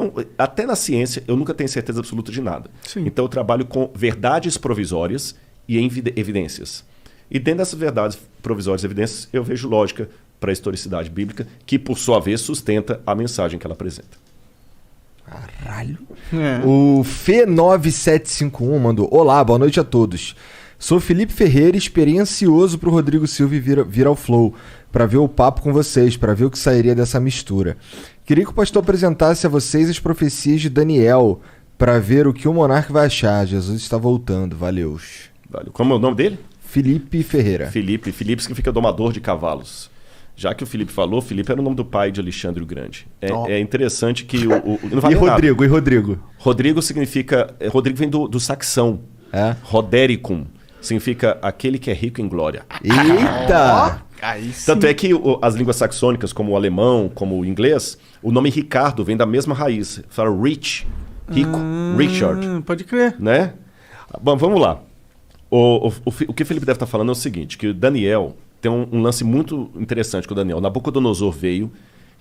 Então, até na ciência, eu nunca tenho certeza absoluta de nada. Sim. Então, eu trabalho com verdades provisórias e evidências. E dentro dessas verdades provisórias e evidências, eu vejo lógica para a historicidade bíblica, que, por sua vez, sustenta a mensagem que ela apresenta. Caralho. O Fê9751 mandou: olá, boa noite a todos. Sou Felipe Ferreira e esperei ansioso pro Rodrigo Silva vir ao Flow, para ver o papo com vocês, para ver o que sairia dessa mistura. Queria que o pastor apresentasse a vocês as profecias de Daniel, para ver o que o monarca vai achar. Jesus está voltando. Valeu. Como é o nome dele? Felipe Ferreira. Felipe significa domador de cavalos. Já que o Felipe falou, Felipe era o nome do pai de Alexandre o Grande. É interessante que não vale E Rodrigo? Rodrigo significa... Rodrigo vem do saxão. É? Rodericum. Significa aquele que é rico em glória. Eita! Tanto é que as línguas saxônicas, como o alemão, como o inglês, o nome Ricardo vem da mesma raiz. Fala rich, rico, Richard. Pode crer. Né? Bom, vamos lá. O que o Felipe deve estar falando é o seguinte, que o Daniel... Tem um lance muito interessante com o Daniel. Nabucodonosor veio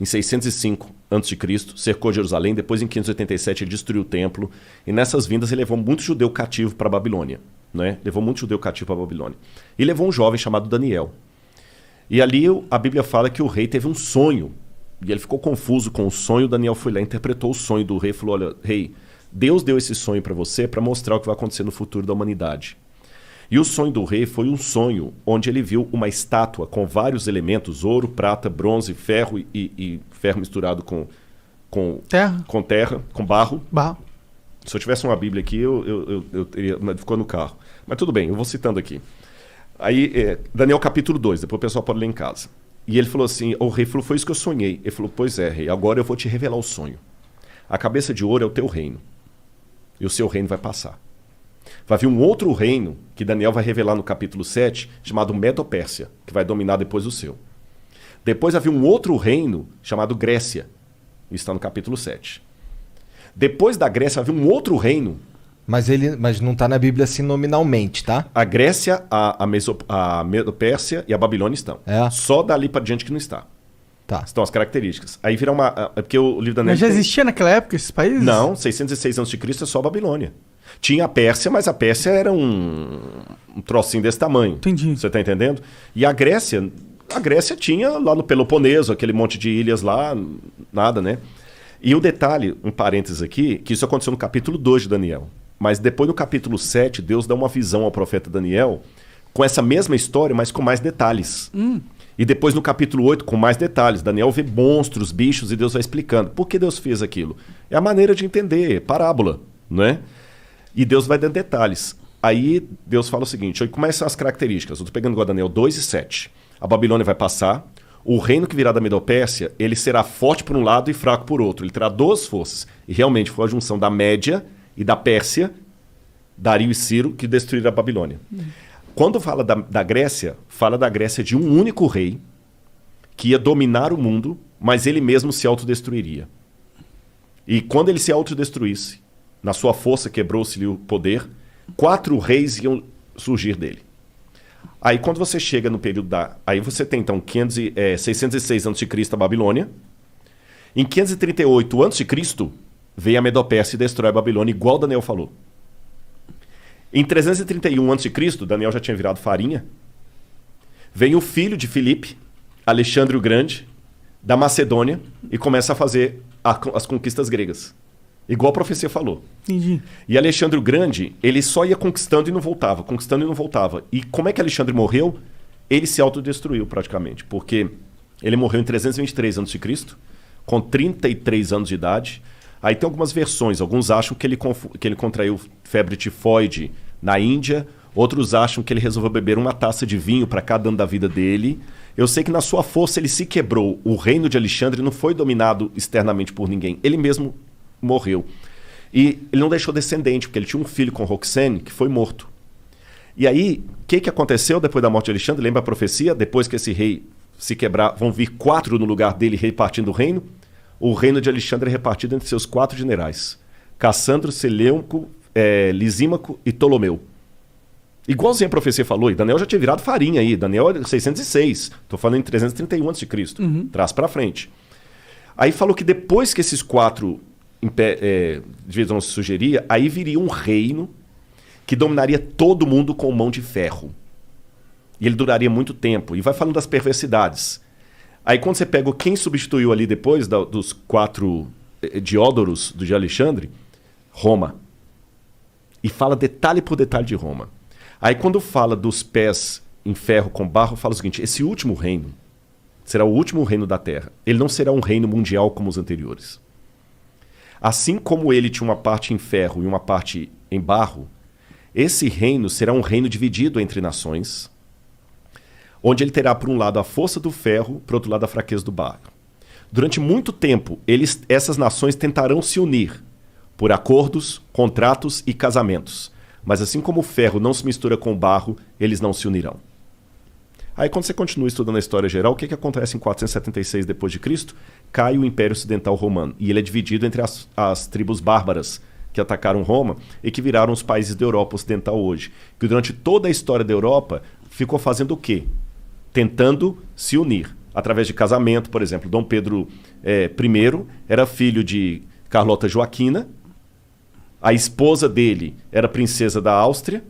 em 605 a.C., cercou Jerusalém, depois em 587 ele destruiu o templo, e nessas vindas ele levou muito judeu cativo para a Babilônia. Né? Levou muito judeu cativo para a Babilônia. E levou um jovem chamado Daniel. E ali a Bíblia fala que o rei teve um sonho, e ele ficou confuso com o sonho. Daniel foi lá, interpretou o sonho do rei e falou: olha, rei, Deus deu esse sonho para você para mostrar o que vai acontecer no futuro da humanidade. E o sonho do rei foi um sonho onde ele viu uma estátua com vários elementos, ouro, prata, bronze, ferro e ferro misturado com terra, com barro. Se eu tivesse uma Bíblia aqui, eu teria, mas ficou no carro. Mas tudo bem, eu vou citando aqui. Aí, Daniel capítulo 2, depois o pessoal pode ler em casa. E ele falou assim, o rei falou, foi isso que eu sonhei. Ele falou, pois é, rei, agora eu vou te revelar o sonho. A cabeça de ouro é o teu reino. E o seu reino vai passar. Vai vir um outro reino, que Daniel vai revelar no capítulo 7, chamado Medo-Pérsia, que vai dominar depois o seu. Depois vai vir um outro reino, chamado Grécia. Isso está no capítulo 7. Depois da Grécia vai vir um outro reino. Mas não está na Bíblia assim nominalmente, tá? A Grécia, a Medo-Pérsia e a Babilônia estão. Só dali para diante que não está. Tá. Estão as características. Aí vira uma... Porque o livro da Mas já existia naquela época esses países? Não, 606 a.C. é só a Babilônia. Tinha a Pérsia, mas a Pérsia era um trocinho desse tamanho. Entendi. Você está entendendo? E a Grécia tinha lá no Peloponeso, aquele monte de ilhas lá, nada, né? E o detalhe, um parênteses aqui, que isso aconteceu no capítulo 2 de Daniel. Mas depois no capítulo 7, Deus dá uma visão ao profeta Daniel com essa mesma história, mas com mais detalhes. E depois no capítulo 8, com mais detalhes. Daniel vê monstros, bichos, e Deus vai explicando. Por que Deus fez aquilo? É a maneira de entender, parábola, não é? E Deus vai dando detalhes. Aí Deus fala o seguinte, como são as características? Eu estou pegando igual Daniel 2 e 7. A Babilônia vai passar, o reino que virá da Medo-Pérsia, ele será forte por um lado e fraco por outro. Ele terá duas forças. E realmente foi a junção da Média e da Pérsia, Dario e Ciro, que destruíram a Babilônia. Quando fala da Grécia, fala da Grécia de um único rei que ia dominar o mundo, mas ele mesmo se autodestruiria. E quando ele se autodestruísse, na sua força quebrou-se-lhe o poder, 4 reis iam surgir dele. Aí quando você chega no período aí você tem então 606 a.C. a Babilônia. Em 538 a.C. vem a Medo-Pérsia e destrói a Babilônia, igual Daniel falou. Em 331 a.C., Daniel já tinha virado farinha, vem o filho de Filipe, Alexandre o Grande, da Macedônia, e começa a fazer as conquistas gregas. Igual a profecia falou. Entendi. E Alexandre o Grande, ele só ia conquistando e não voltava, conquistando e não voltava. E como é que Alexandre morreu? Ele se autodestruiu praticamente, porque ele morreu em 323 a.C., com 33 anos de idade. Aí tem algumas versões, alguns acham que ele contraiu febre tifoide na Índia, outros acham que ele resolveu beber uma taça de vinho para cada ano da vida dele. Eu sei que na sua força ele se quebrou. O reino de Alexandre não foi dominado externamente por ninguém, ele mesmo morreu. E ele não deixou descendente, porque ele tinha um filho com Roxane que foi morto. E aí, o que aconteceu depois da morte de Alexandre? Lembra a profecia? Depois que esse rei se quebrar, vão vir 4 no lugar dele repartindo o reino. O reino de Alexandre é repartido entre seus 4 generais. Cassandro, Seleuco, Lisímaco e Ptolomeu. Igualzinho a profecia falou, e Daniel já tinha virado farinha aí. Daniel é 606, estou falando em 331 a.C., traz para frente. Aí falou que depois que esses 4 divisão se sugeria, aí viria um reino que dominaria todo mundo com mão de ferro. E ele duraria muito tempo. E vai falando das perversidades. Aí quando você pega quem substituiu ali depois dos 4 Diódoros de Alexandre, Roma. E fala detalhe por detalhe de Roma. Aí quando fala dos pés em ferro com barro, fala o seguinte: esse último reino será o último reino da Terra. Ele não será um reino mundial como os anteriores. Assim como ele tinha uma parte em ferro e uma parte em barro, esse reino será um reino dividido entre nações, onde ele terá, por um lado, a força do ferro, por outro lado, a fraqueza do barro. Durante muito tempo, essas nações tentarão se unir por acordos, contratos e casamentos. Mas assim como o ferro não se mistura com o barro, eles não se unirão. Aí quando você continua estudando a história geral, o que acontece em 476 d.C.? Cai o Império Ocidental Romano. E ele é dividido entre as tribos bárbaras que atacaram Roma e que viraram os países da Europa Ocidental hoje. Que durante toda a história da Europa ficou fazendo o quê? Tentando se unir. Através de casamento, por exemplo. Dom Pedro I era filho de Carlota Joaquina. A esposa dele era princesa da Áustria.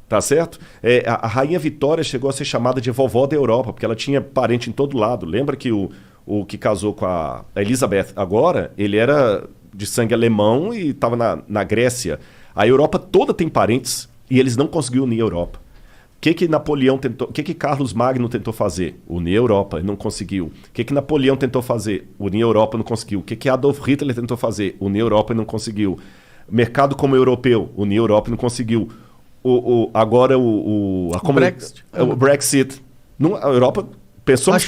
Tá certo? A Rainha Vitória chegou a ser chamada de vovó da Europa, porque ela tinha parente em todo lado. Lembra que o que casou com a Elizabeth agora, ele era de sangue alemão e estava na Grécia. A Europa toda tem parentes e eles não conseguiram unir a Europa. O que Napoleão tentou? O que Carlos Magno tentou fazer? Unir a Europa, e não conseguiu. O que Napoleão tentou fazer? Unir a Europa, não conseguiu. O que Adolf Hitler tentou fazer? Unir a Europa, e não conseguiu. Mercado como europeu, unir a Europa, e não conseguiu. Agora o Brexit. A Europa pensou que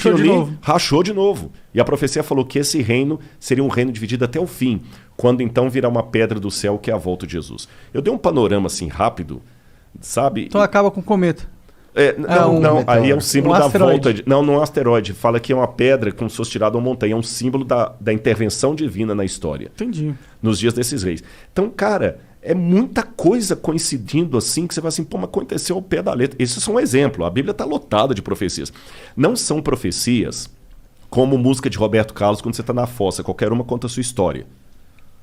rachou de novo. E a profecia falou que esse reino seria um reino dividido até o fim, quando então virá uma pedra do céu, que é a volta de Jesus. Eu dei um panorama assim rápido, sabe? Então acaba com o cometa. Aí é um símbolo da volta. Não é um asteroide. Fala que é uma pedra como se fosse tirada uma montanha. É um símbolo da intervenção divina na história. Entendi. Nos dias desses reis. Então, cara, é muita coisa coincidindo assim, que você vai assim, mas aconteceu ao pé da letra. Isso é só um exemplo. A Bíblia está lotada de profecias. Não são profecias como música de Roberto Carlos quando você está na fossa. Qualquer uma conta a sua história.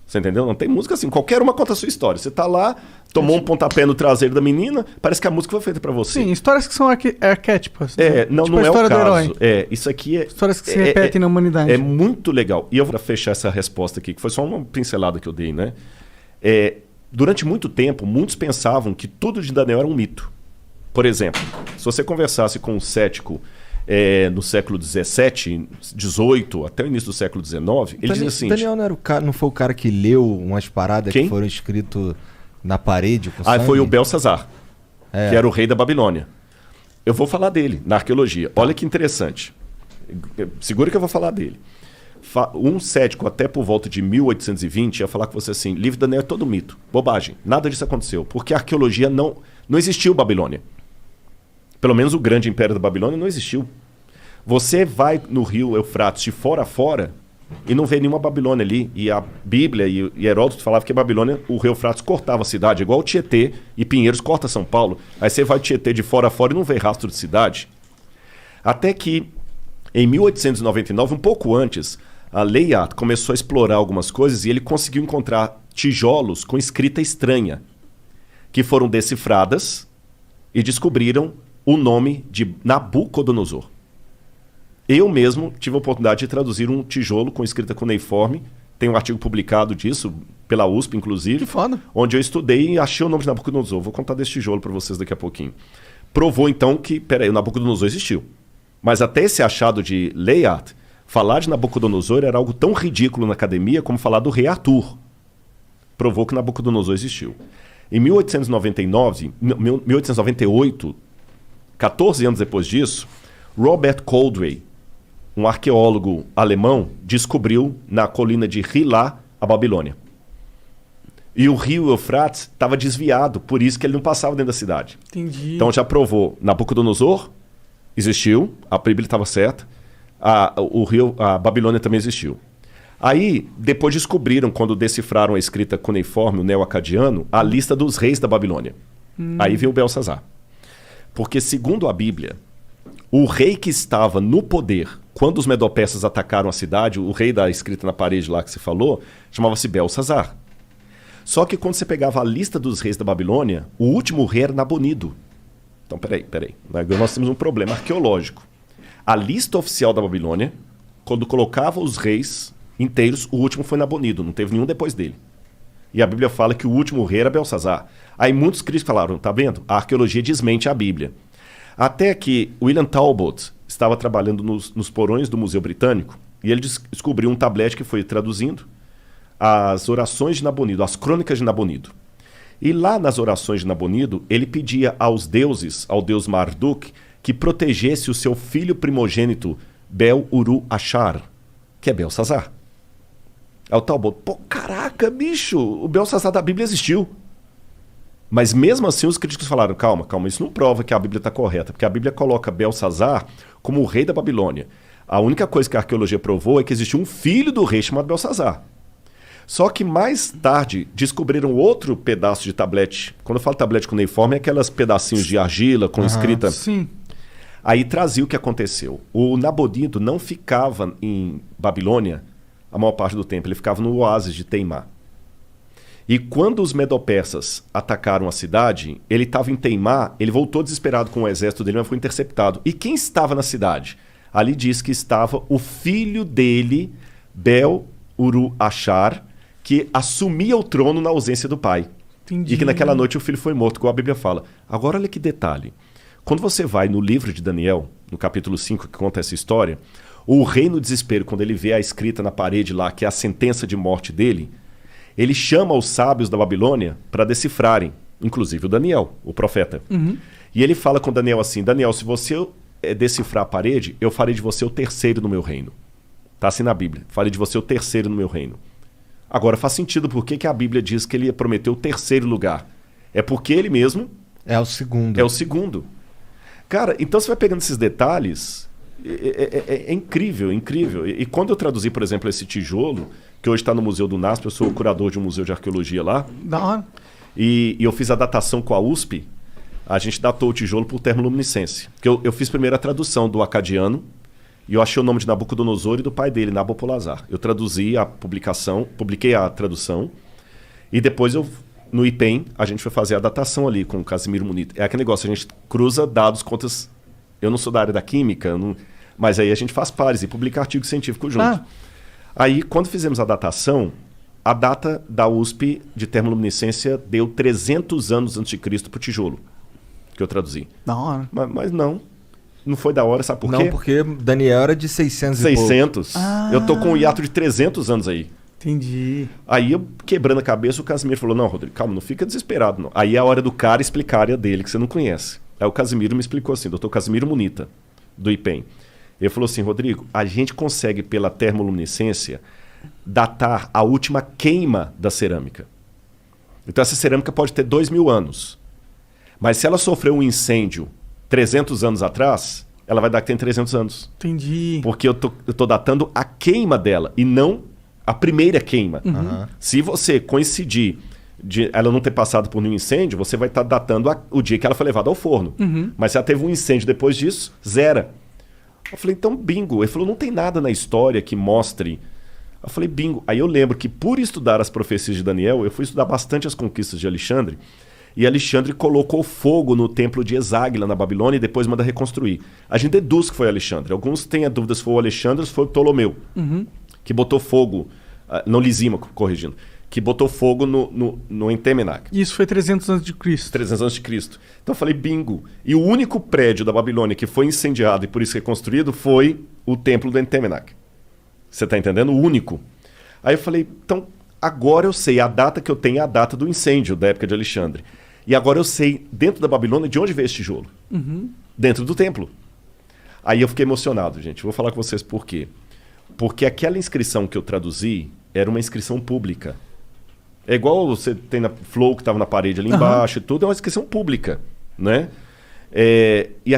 Você entendeu? Não tem música assim. Qualquer uma conta a sua história. Você tá lá, tomou um pontapé no traseiro da menina, parece que a música foi feita para você. Sim, histórias que são arquétipas. Não é o caso. Isso aqui é... Histórias que se repetem na humanidade. É muito legal. E eu vou fechar essa resposta aqui, que foi só uma pincelada que eu dei, né? Durante muito tempo, muitos pensavam que tudo de Daniel era um mito. Por exemplo, se você conversasse com um cético no século XVII, XVIII, até o início do século XIX, ele dizia assim... Daniel não foi o cara que leu umas paradas que foram escritas na parede com sangue? Foi o Belsazar, que era o rei da Babilônia. Eu vou falar dele na arqueologia. Olha que interessante. Segura que eu vou falar dele. Um cético até por volta de 1820 ia falar com você assim: livro de Daniel é todo mito, bobagem, nada disso aconteceu, porque a arqueologia não existiu Babilônia. Pelo menos o grande império da Babilônia não existiu. Você vai no rio Eufrates de fora a fora e não vê nenhuma Babilônia ali. E a Bíblia e Heródoto falavam que a Babilônia, o rio Eufrates cortava a cidade, igual o Tietê e Pinheiros corta São Paulo. Aí você vai o Tietê de fora a fora e não vê rastro de cidade. Até que em 1899, um pouco antes, a Layard começou a explorar algumas coisas e ele conseguiu encontrar tijolos com escrita estranha, que foram decifradas e descobriram o nome de Nabucodonosor. Eu mesmo tive a oportunidade de traduzir um tijolo com escrita cuneiforme. Tem um artigo publicado disso, pela USP, inclusive. Que foda. Onde eu estudei e achei o nome de Nabucodonosor. Vou contar desse tijolo para vocês daqui a pouquinho. Provou, então, que, o Nabucodonosor existiu. Mas até esse achado de Layard, falar de Nabucodonosor era algo tão ridículo na academia como falar do rei Arthur. Provou que Nabucodonosor existiu. Em 1898, 14 anos depois disso, Robert Coldray, um arqueólogo alemão, descobriu na colina de Hilá a Babilônia. E o rio Eufrates estava desviado, por isso que ele não passava dentro da cidade. Entendi. Então já provou, Nabucodonosor existiu, a Bíblia estava certa, a Babilônia também existiu. Aí, depois descobriram, quando decifraram a escrita cuneiforme, o neo-acadiano, a lista dos reis da Babilônia. Aí veio o Belsazar. Porque, segundo a Bíblia, o rei que estava no poder quando os medo-persas atacaram a cidade, o rei da escrita na parede lá que você falou, chamava-se Belsazar. Só que quando você pegava a lista dos reis da Babilônia, o último rei era Nabonido. Então, peraí. Agora nós temos um problema arqueológico. A lista oficial da Babilônia, quando colocava os reis inteiros, o último foi Nabonido, não teve nenhum depois dele. E a Bíblia fala que o último rei era Belsazar. Aí muitos críticos falaram, tá vendo? A arqueologia desmente a Bíblia. Até que William Talbot estava trabalhando nos porões do Museu Britânico e ele descobriu um tablete que foi traduzindo as orações de Nabonido, as crônicas de Nabonido. E lá nas orações de Nabonido, ele pedia aos deuses, ao deus Marduk, que protegesse o seu filho primogênito, Bel-Uru-Achar, que é Belsazar. Aí o Talbot, pô, caraca, bicho, o Belsazar da Bíblia existiu. Mas mesmo assim os críticos falaram, calma, isso não prova que a Bíblia está correta, porque a Bíblia coloca Belsazar como o rei da Babilônia. A única coisa que a arqueologia provou é que existiu um filho do rei chamado Belsazar. Só que mais tarde descobriram outro pedaço de tablete. Quando eu falo tablete cuneiforme, é aquelas pedacinhos de argila com escrita. Sim. Aí trazia o que aconteceu. O Nabonido não ficava em Babilônia a maior parte do tempo, ele ficava no oásis de Teimá. E quando os medo-persas atacaram a cidade, ele estava em Teimá, ele voltou desesperado com o exército dele, mas foi interceptado. E quem estava na cidade? Ali diz que estava o filho dele, Bel-Uru-Achar, que assumia o trono na ausência do pai. Entendi. E que naquela noite o filho foi morto, como a Bíblia fala. Agora olha que detalhe. Quando você vai no livro de Daniel, no capítulo 5, que conta essa história, o rei no desespero, quando ele vê a escrita na parede lá, que é a sentença de morte dele, ele chama os sábios da Babilônia para decifrarem, inclusive o Daniel, o profeta. Uhum. E ele fala com Daniel assim, Daniel, se você decifrar a parede, eu farei de você o terceiro no meu reino. Está assim na Bíblia, farei de você o terceiro no meu reino. Agora faz sentido por que a Bíblia diz que ele prometeu o terceiro lugar. É porque ele mesmo é o segundo. É o segundo. Cara, então você vai pegando esses detalhes, é incrível, incrível. E quando eu traduzi, por exemplo, esse tijolo, que hoje está no Museu do NASP, eu sou o curador de um museu de arqueologia lá, Da hora. e eu fiz a datação com a USP, a gente datou o tijolo por termoluminescência. Porque eu fiz primeiro a tradução do acadiano, e eu achei o nome de Nabucodonosor e do pai dele, Nabopolassar. Eu traduzi a publicação, publiquei a tradução, e depois no IPEM, a gente foi fazer a datação ali com o Casimiro Munita. É aquele negócio, a gente cruza dados, contas. Eu não sou da área da química, mas aí a gente faz pares e publica artigo científico junto. Ah. Aí, quando fizemos a datação, a data da USP de termoluminescência deu 300 anos antes de Cristo para o tijolo, que eu traduzi. Da hora. Mas não foi da hora, sabe por quê? Não, porque Daniel era de 600 e pouco. 600. Eu tô com um hiato de 300 anos aí. Entendi. Aí eu, quebrando a cabeça, o Casimiro falou, não, Rodrigo, calma, não fica desesperado, não. Aí é a hora do cara explicar a área dele, que você não conhece. Aí o Casimiro me explicou assim, doutor Casimiro Munita, do IPEM. Ele falou assim, Rodrigo, a gente consegue, pela termoluminescência, datar a última queima da cerâmica. Então essa cerâmica pode ter 2.000 anos. Mas se ela sofreu um incêndio 300 anos atrás, ela vai dar que tem 300 anos. Entendi. Porque eu tô datando a queima dela e não a primeira queima. Uhum. Se você coincidir de ela não ter passado por nenhum incêndio, você vai estar datando o dia que ela foi levada ao forno. Uhum. Mas se ela teve um incêndio depois disso, zera. Eu falei, então bingo. Ele falou, não tem nada na história que mostre. Eu falei, bingo. Aí eu lembro que por estudar as profecias de Daniel, eu fui estudar bastante as conquistas de Alexandre, e Alexandre colocou fogo no templo de Eságuila, na Babilônia, e depois manda reconstruir. A gente deduz que foi Alexandre. Alguns têm a dúvida se foi o Alexandre ou se foi o Ptolomeu, que botou fogo, não Lisímaco, corrigindo, que botou fogo no Entemenac. Isso foi 300 anos de Cristo. 300 anos de Cristo. Então eu falei, bingo. E o único prédio da Babilônia que foi incendiado e por isso reconstruído foi o templo do Entemenac. Você está entendendo? O único. Aí eu falei, então agora eu sei, a data que eu tenho é a data do incêndio da época de Alexandre. E agora eu sei, dentro da Babilônia, de onde veio esse tijolo. Dentro do templo. Aí eu fiquei emocionado, gente. Vou falar com vocês por quê. Porque aquela inscrição que eu traduzi era uma inscrição pública. É igual você tem na Flow, que estava na parede ali embaixo e tudo, é uma inscrição pública, né? E